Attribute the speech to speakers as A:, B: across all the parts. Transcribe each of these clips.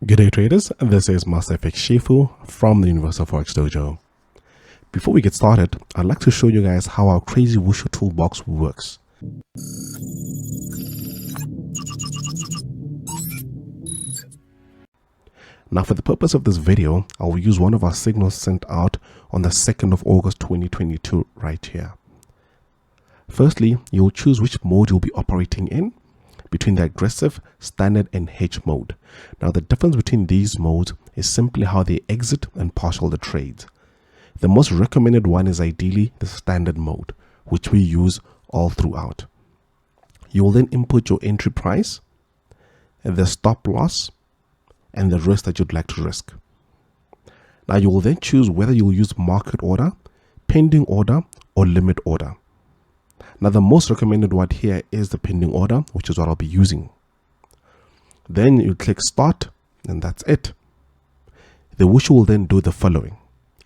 A: Good day traders, this is Master FX Shifu from the Universal Forex Dojo. Before we get started, I'd like to show you guys how our crazy wushu toolbox works. Now for the purpose of this video, I will use one of our signals sent out on the 2nd of August 2022 right here. Firstly, you'll choose which mode you'll be operating in between the aggressive, standard and hedge mode. Now the difference between these modes is simply how they exit and partial the trades. The most recommended one is ideally the standard mode, which we use all throughout. You will then input your entry price, the stop loss, and the risk that you'd like to risk. Now you will then choose whether you'll use market order, pending order, or limit order. Now the most recommended one here is the pending order, which is what I'll be using. Then you click start and that's it. The wushu will then do the following.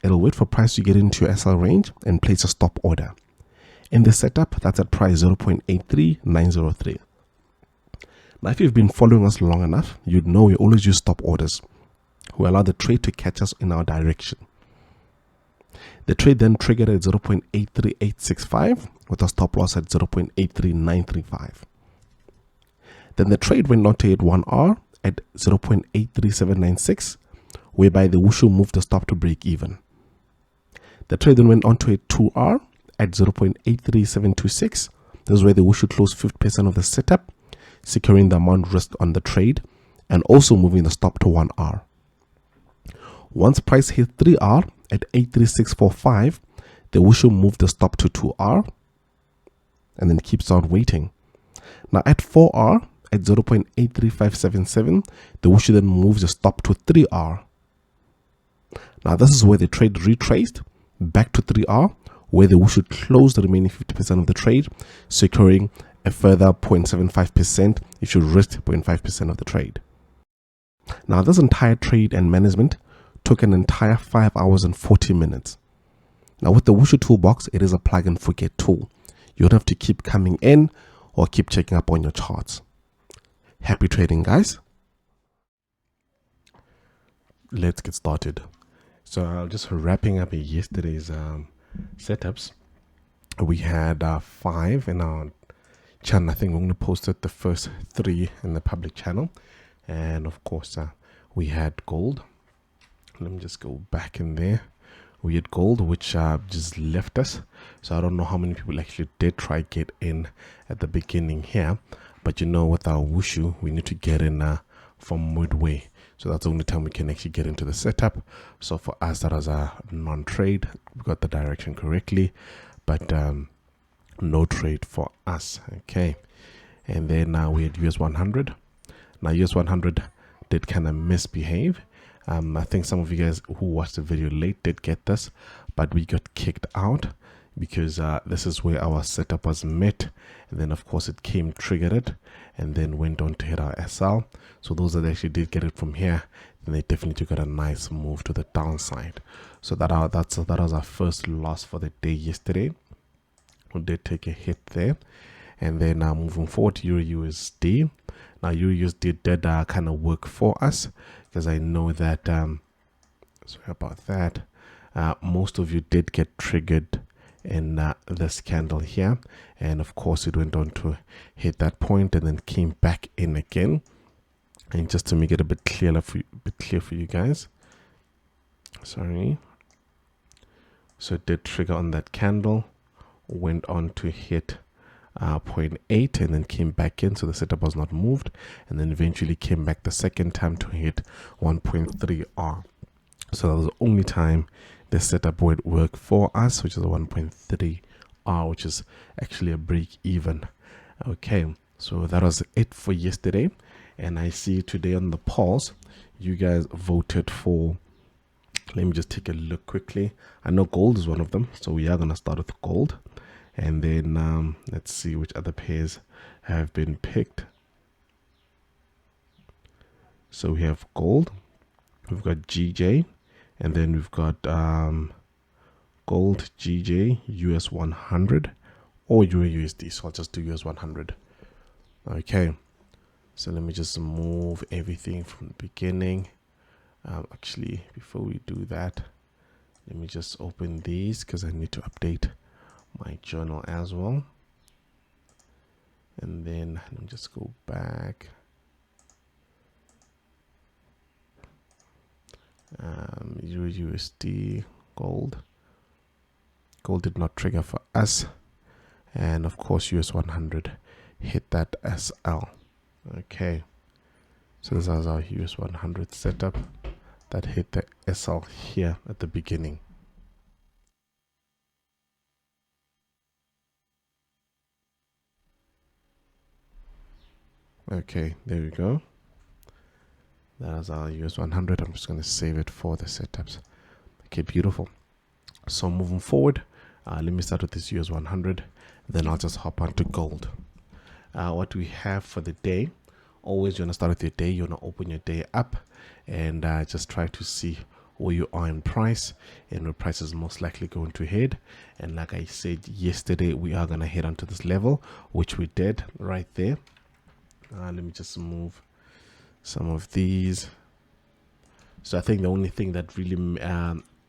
A: It'll wait for price to get into your SL range and place a stop order. In the setup, that's at price 0.83903. Now if you've been following us long enough, you'd know we always use stop orders. We allow the trade to catch us in our direction. The trade then triggered at 0.83865 with a stop loss at 0.83935. Then the trade went on to hit 1R at 0.83796, whereby the wushu moved the stop to break even. The trade then went on to hit 2R at 0.83726. This is where the wushu closed 50% of the setup, securing the amount risked on the trade and also moving the stop to 1R. Once price hit 3R at 83645, the wushu moved the stop to 2R and then keeps on waiting. Now at 4R at 0.83577, the wushu then moves the stop to 3R. Now this is where the trade retraced back to 3R, where the wushu closed the remaining 50% of the trade, securing a further 0.75% if you risked 0.5% of the trade. Now this entire trade and management took an entire 5 hours and 40 minutes. Now with the wushu toolbox, it is a plug and forget tool. You don't have to keep coming in or keep checking up on your charts. Happy trading, guys. Let's get started. So just wrapping up yesterday's setups. We had 5 in our channel. I think we're going to post it the first 3 in the public channel. And of course, we had gold. Let me just go back in there. We had gold, which just left us. So I don't know how many people actually did try get in at the beginning here. But you know, with our wushu, we need to get in from midway. So that's the only time we can actually get into the setup. So for us, that was a non-trade. We got the direction correctly, but no trade for us. Okay. And then we had US 100. Now US 100 did kind of misbehave. I think some of you guys who watched the video late did get this, but we got kicked out because this is where our setup was met, and then of course it came, triggered it, and then went on to hit our SL. So those that actually did get it from here, then they definitely got a nice move to the downside. So that was our first loss for the day yesterday. We did take a hit there. And then moving forward to EURUSD. Now EURUSD did kind of work for us, because I know that sorry about that, most of you did get triggered in this candle here, and of course it went on to hit that point and then came back in again. And just to make it a bit clear for you guys, sorry, so it did trigger on that candle, went on to hit 0.8 and then came back in, so the setup was not moved, and then eventually came back the second time to hit 1.3R. So that was the only time the setup would work for us, which is a 1.3R, which is actually a break even. Okay, so that was it for yesterday. And I see today on the polls, you guys voted for, let me just take a look quickly. I know gold is one of them, so we are going to start with gold. And then let's see which other pairs have been picked. So we have gold, we've got GJ, and then we've got gold, GJ, US 100, or EURUSD. So I'll just do US 100. Okay. So let me just move everything from the beginning. Actually, before we do that, let me just open these because I need to update my journal as well. And then let me just go back. USD gold. Gold did not trigger for us. And of course, US 100 hit that SL. Okay. So this is our US 100 setup that hit the SL here at the beginning. Okay, there we go. That is our US 100. I'm just going to save it for the setups. Okay, beautiful. So moving forward, let me start with this US 100. Then I'll just hop on to gold. What we have for the day, always you want to start with your day. You want to open your day up and just try to see where you are in price and where price is most likely going to head. And like I said yesterday, we are going to head onto this level, which we did right there. Let me just move some of these. So I think the only thing that really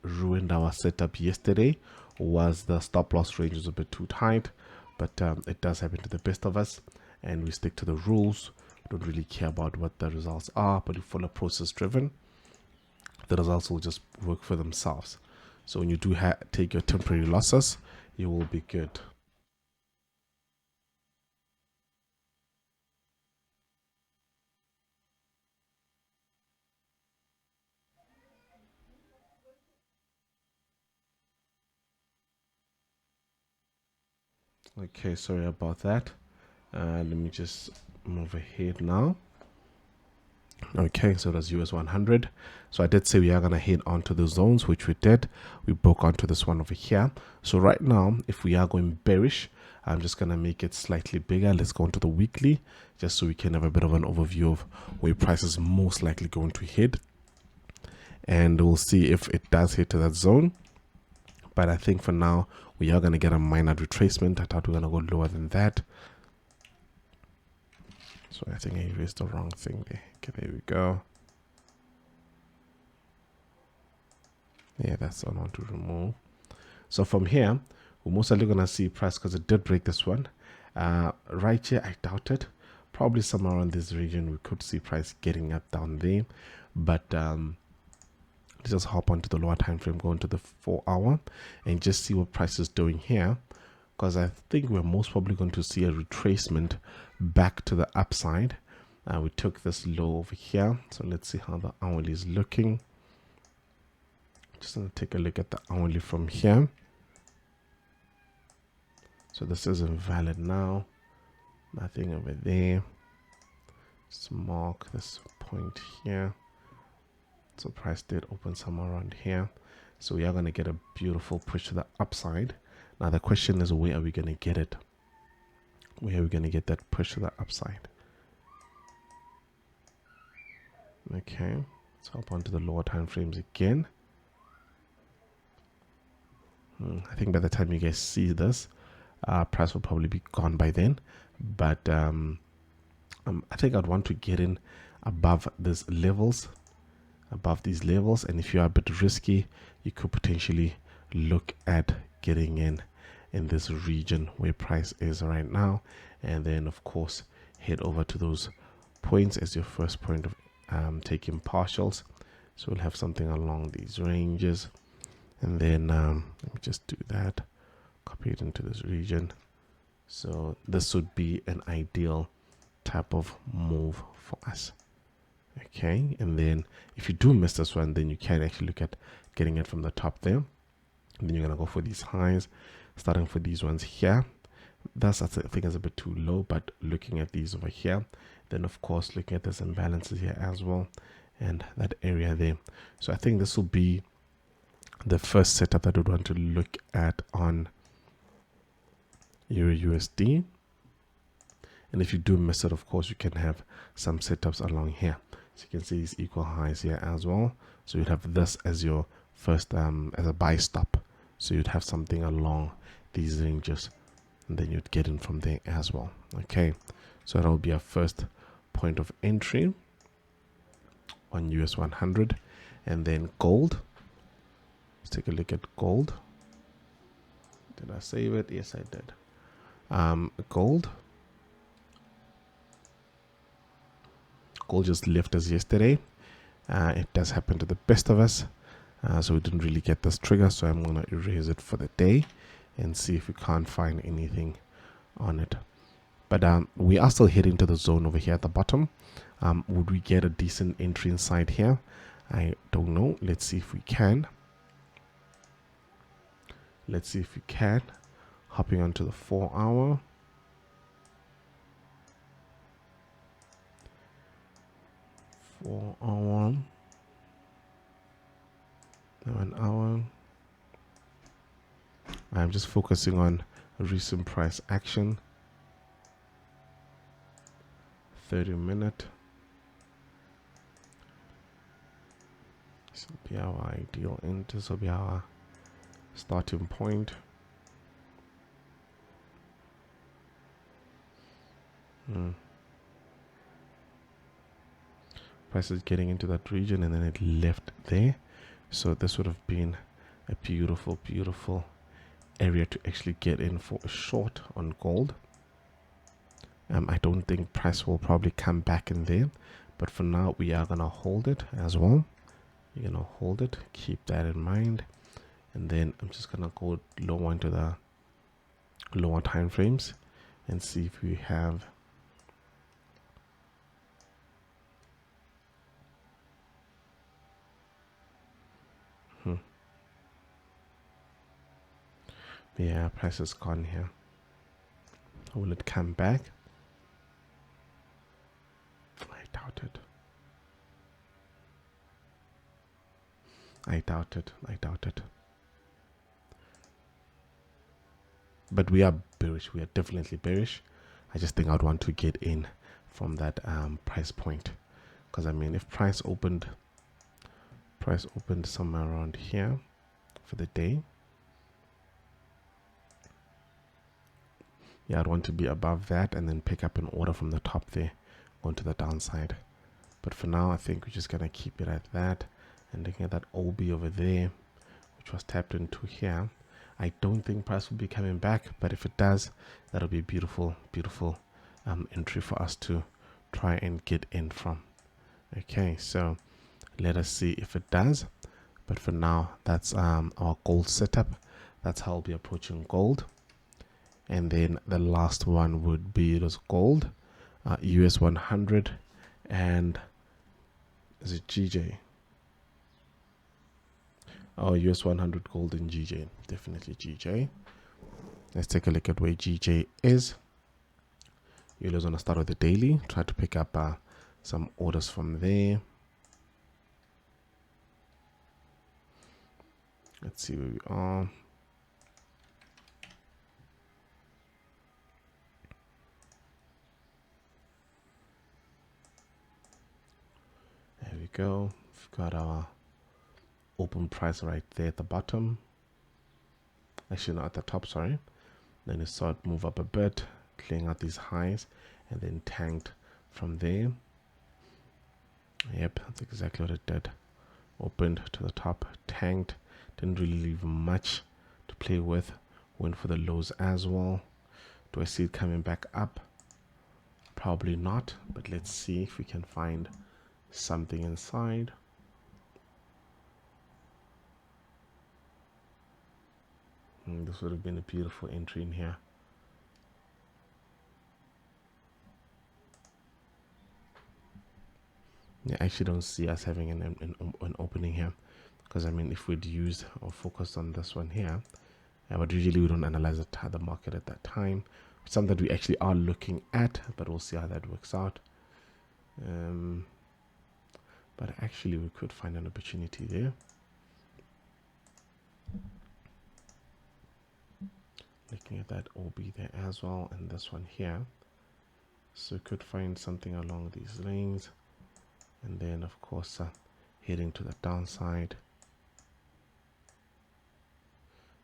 A: ruined our setup yesterday was the stop loss range was a bit too tight, but it does happen to the best of us, and we stick to the rules. We don't really care about what the results are, but we follow process driven. The results will just work for themselves. So when you do take your temporary losses, you will be good. Okay, sorry about that. Let me just move ahead now. Okay, so that's US 100. So I did say we are going to head onto the zones, which we did. We broke onto this one over here. So right now, if we are going bearish, I'm just going to make it slightly bigger. Let's go into the weekly, just so we can have a bit of an overview of where price is most likely going to head. And we'll see if it does hit to that zone. But I think for now, we are going to get a minor retracement. I thought we were going to go lower than that. So I think I erased the wrong thing there. Okay, there we go. Yeah, that's the one I want to remove. So from here, we're most likely going to see price because it did break this one. Right here, I doubt it. Probably somewhere around this region, we could see price getting up down there. But let's just hop onto the lower time frame, go into the 4 hour and just see what price is doing here. Because I think we're most probably going to see a retracement back to the upside. We took this low over here. So let's see how the hourly is looking. Just going to take a look at the hourly from here. So this is invalid now. Nothing over there. Let's mark this point here. So price did open somewhere around here. So we are going to get a beautiful push to the upside. Now the question is, where are we going to get it? Where are we going to get that push to the upside? Okay, let's hop onto the lower time frames again. I think by the time you guys see this, price will probably be gone by then. But I think I'd want to get in above these levels. Above these levels, and if you are a bit risky, you could potentially look at getting in this region where price is right now, and then of course head over to those points as your first point of taking partials. So we'll have something along these ranges, and then let me just do that, copy it into this region. So this would be an ideal type of move for us. Okay, and then if you do miss this one, then you can actually look at getting it from the top there. And then you're gonna go for these highs, starting for these ones here. That's I think is a bit too low, but looking at these over here, then of course looking at this imbalances here as well, and that area there. So I think this will be the first setup that we'd want to look at on Euro USD. And if you do miss it, of course, you can have some setups along here. So you can see these equal highs here as well. So you'd have this as your first, as a buy stop. So you'd have something along these ranges, and then you'd get in from there as well. Okay, so that'll be our first point of entry on US 100. And then gold. Let's take a look at gold. Did I save it? Yes, I did. Gold. Gold just left us yesterday. It does happen to the best of us. So we didn't really get this trigger. So I'm going to erase it for the day and see if we can't find anything on it. But we are still heading to the zone over here at the bottom. Would we get a decent entry inside here? I don't know. Let's see if we can. Let's see if we can. Hopping onto the 4 hour. Now an hour. I'm just focusing on recent price action. 30-minute. This will be our ideal end. This will be our starting point. Price is getting into that region and then it left there. So this would have been a beautiful, beautiful area to actually get in for a short on gold. I don't think price will probably come back in there, but for now we are gonna hold it as well. You're gonna hold it, keep that in mind, and then I'm just gonna go lower into the lower time frames and see if we have yeah, price is gone here. Will it come back? I doubt it. I doubt it. I doubt it. But we are bearish. We are definitely bearish. I just think I'd want to get in from that price point, because I mean, if price opened somewhere around here for the day, yeah, I'd want to be above that and then pick up an order from the top there, going to the downside. But for now, I think we're just gonna keep it at that. And looking at that OB over there, which was tapped into here, I don't think price will be coming back, but if it does, that'll be a beautiful, beautiful entry for us to try and get in from. Okay, so let us see if it does. But for now, that's our gold setup. That's how I'll be approaching gold. And then the last one would be this gold, US 100, and is it GJ? Oh, US 100 gold in GJ, definitely GJ. Let's take a look at where GJ is. You're always gonna start with the daily. Try to pick up some orders from there. Let's see where we are. There we go. We've got our open price right there at the bottom. Actually, not at the top, sorry. Then it started to move up a bit, clearing out these highs, and then tanked from there. Yep, that's exactly what it did. Opened to the top, tanked, didn't really leave much to play with. Went for the lows as well. Do I see it coming back up? Probably not, but let's see if we can find something inside. This would have been a beautiful entry in here. Yeah, I actually don't see us having an opening here, because I mean, if we'd used or focused on this one here, but usually we don't analyze the market at that time. It's something that we actually are looking at, but we'll see how that works out. But actually we could find an opportunity there. Looking at that OB there as well, and this one here. So we could find something along these lanes, and then of course heading to the downside.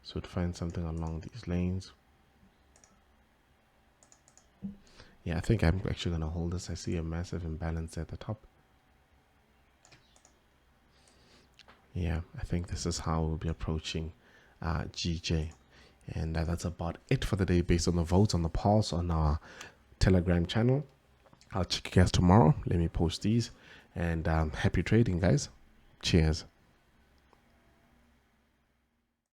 A: So we'd find something along these lanes. Yeah, I think I'm actually going to hold this. I see a massive imbalance at the top. Yeah, I think this is how we'll be approaching GJ. And that's about it for the day based on the votes on the polls on our Telegram channel. I'll check you guys tomorrow. Let me post these. And happy trading, guys. Cheers.